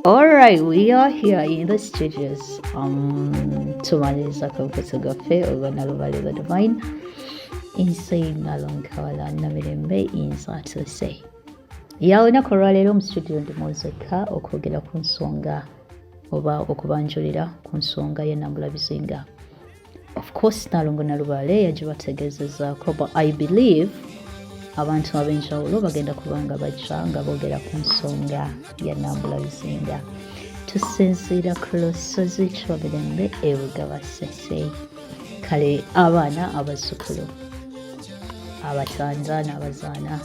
Alright, we are here in the studios tumaliriza akabukeso gaffe olwa Nalubaale the Divine insaying Nalonkawala Namirembe insatuse. Olunaku olwaleero mu studio ndi mwezekka okwogera ku nsonga oba okubanjulira ku nsonga ya Nambula Bizinga. Of course Nalongo Nalubaale yagibategeezezaako, but I believe abantu ab'enjawulo bagenda kubanga bajja nga boogera ku nsonga ya Nambula Bizinga. Tusinziira ku lusozi Kiwa Mirembe essese. Kale abaana abazukulu Abatanda n'abazaana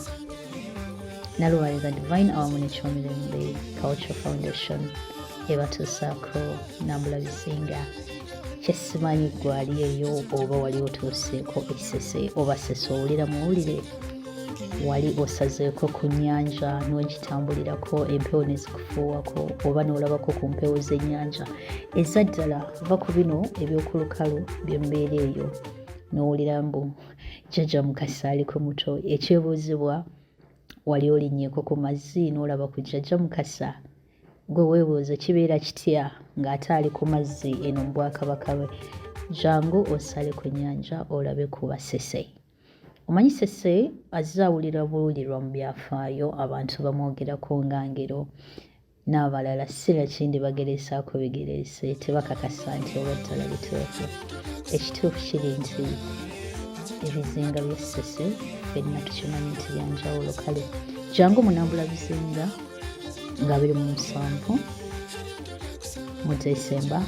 Nalubaale the Divine awamu ne Kiwa Mirembe Cultural Foundation ebatuusaako Nambula Bizinga. Kyesimanyi gwali eyo oba wali otuuseko essese oba sese owulira muwulire wali osazeeko ku nyanja n'ogitambulirako empewo nezikufuwako oba n'olabako ku mpewo z'ennyanja ezaddala va ku bino eby'okulukalu byembeera eyo n'owulira mbu jajja Mukasa aliko muto. Ekyebuuzibwa wali olinnyeeko ku mazzi n'olaba ku jajja Mukasa, gwe weebuuze kibeera kitya ng'ate ali ku mazzi eno mu bwakabaka bwe. Jangu osale ku nyanja olabe ku basese. Omanyi sese azaawulira buwulirwa mu byafaayo, abantu bamwogerako nga ngero n'abalala sirakindi bageresaako bigereese tebakakasa nti oba ddala bituufu. Ekituufu kiri nti ebizinga by'essese ffenna tukimanyi nti byanjawulo. Kale jangu mu Nambula Bizinga nga 27 mu Desemba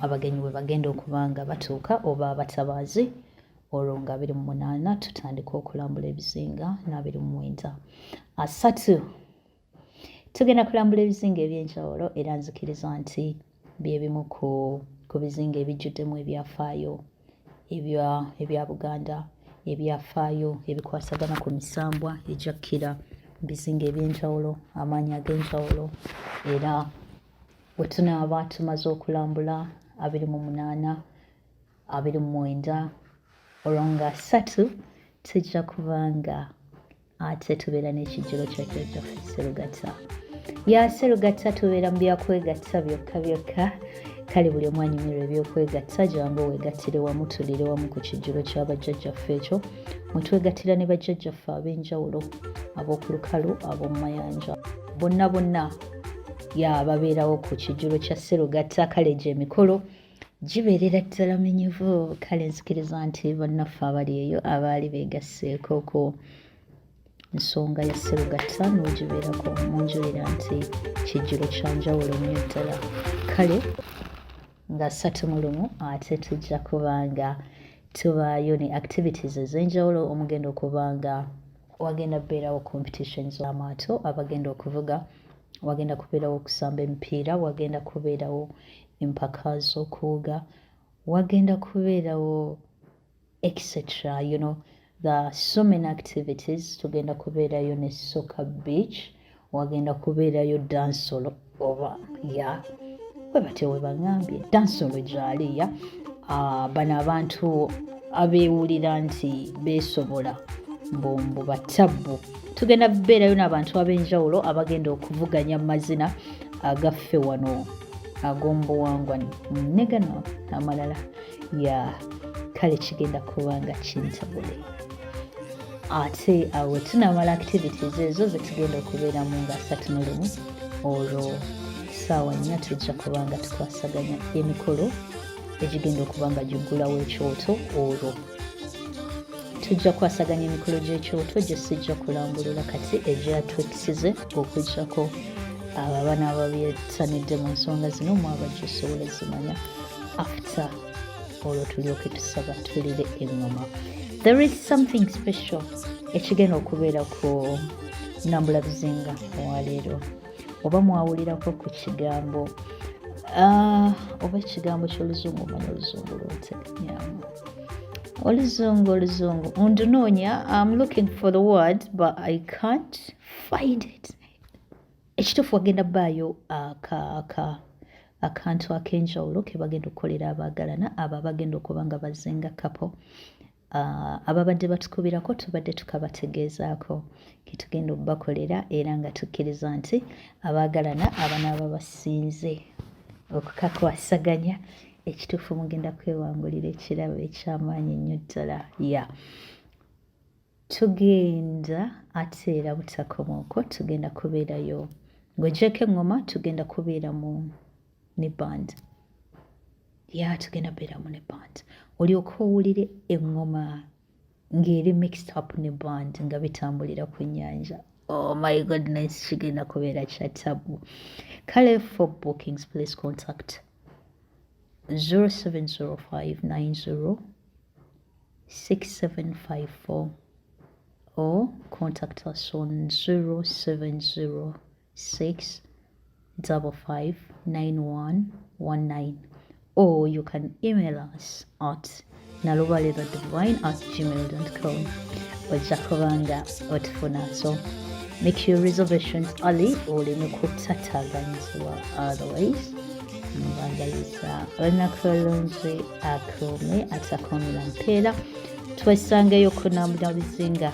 abagenyi bwe bagenda okuba nga batuuka oba abatabaazi olwo nga 28 tutandika okulambula ebizinga na 29 asatu tugenda kulambula ebizinga ebyenjawulo era nzikiriza nti byebimu ku bizinga ebijjuddemu ebyafaayo ebya Buganda, ebyafaayo ebikwasagana ku misambwa ejakkira bizinga ebyenjawulo, amaanyi ag'enjawulo. Era bwe tunaaba tumaze okulambula 28, 29 olwo nga 3 tujja kubanga ate tubeera n'ekijjulo kya Jajjaffe Serugata. Ya Serugata tubeera mu byakwegatta byokka byokka. Kale buli omu anyumirwa ebyokwegatta jangu weegattire wamu tulire wamu ku kijjulo ky'abajjajjaffe ekyo mwe twegattira ne bajjajjaffe ab'enjawulo ab'okulukalu ab'omu mayanja bonna babeerawo ku kijjulo kya Serugata. Kale gye emikolo gibeerera ddala menyevu. Kale nzikiriza nti bannaffe abali eyo abaali beegasseeko ku nsonga ya Serugata n'ogibeerako munjulira nti kijjulo kya njawulo nnyo ddala. Kale nga 31 ate tujja kubanga tubaayo ne activities ez'enjawulo omugenda okubanga wagenda kubeerawo competitions z'amaato abagenda okuvuga, wagenda kubeerawo okusamba emipiira, wagenda kubeerawo empaka z'okuwuga, wagenda kubeerawo etc. The so many activities. Tugenda kubeerayo ne soccer beach, wagenda kubeerayo dansolo oba webate webagambye dansolo gyaliya bano abantu abeewulira nti beesobola mbombo batabbu. Tugenda kubeerayo n'abantu ab'enjawulo abagenda okuvuganya mazina agaffe wano ag'omubuwangwa ne gano amalala. Kale kigenda kubanga kintabule. Ate awe tunamala activities ezo zetugenda okubeeramu nga 31 olwo ssaawa 4 tujja kubanga tukwasaganya emikolo egigenda okubanga giggulawo ekyoto. Olwo tujja kwasaganya emikolo gy'ekyoto gye sijja kulambulula kati egyatwekisize okuggyako abo abaana ababyettanidde mu nsonga zino mu abajja osobola zimanya. After olwo tulyoke tusaba tulire engoma. There is something special ekigenda okubeera ku Nambula Bizinga olwaleero. Oba mwawulirako ku kigambo oba ekigambo ky'oluzungu omanyi oluzungu lwoteganyamu oluzungu ndunoonya. I'm looking for the word but I can't find it. Ekituufu wagenda baayo akantu ak'enjawulo ke bagenda okukolera abaagalana abo abagenda okuba nga bazinga couple ababadde batukubirako tubadde tukabategeezaako ketugenda okubakolera era nga tukkiriza nti abaagalana abanaaba basinze okukakwasaganya ekituufu mugenda kwewangulira ekirabo ekyamaanyi ennyo ddala ya tugenda ate era butakomaoko tugenda kubeerayo ng'ogyeko eŋŋoma tugenda kubeera mu ne band tugenda beera mu ne band olyoka owulire eŋŋoma ng'eri mixed up ne band nga bitambulira ku nyanja. Oh my goodness, kigenda kubeera kya tabu. Kale for bookings please contact 0705906754 or contact us on 0706559119 or you can email us at Nalubaale the Divine @gmail.com. Ojjakubanga otufuna, so make your reservations early oleme kutataganyizibwa otherwise mbangaliza olunaku olungi akuume atakuumira mpeera twesangeyo ku Nambula Bizinga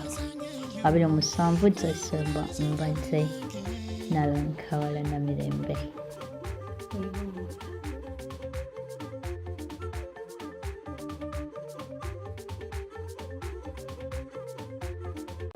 27 December mbadde Nalubaale Mirembe.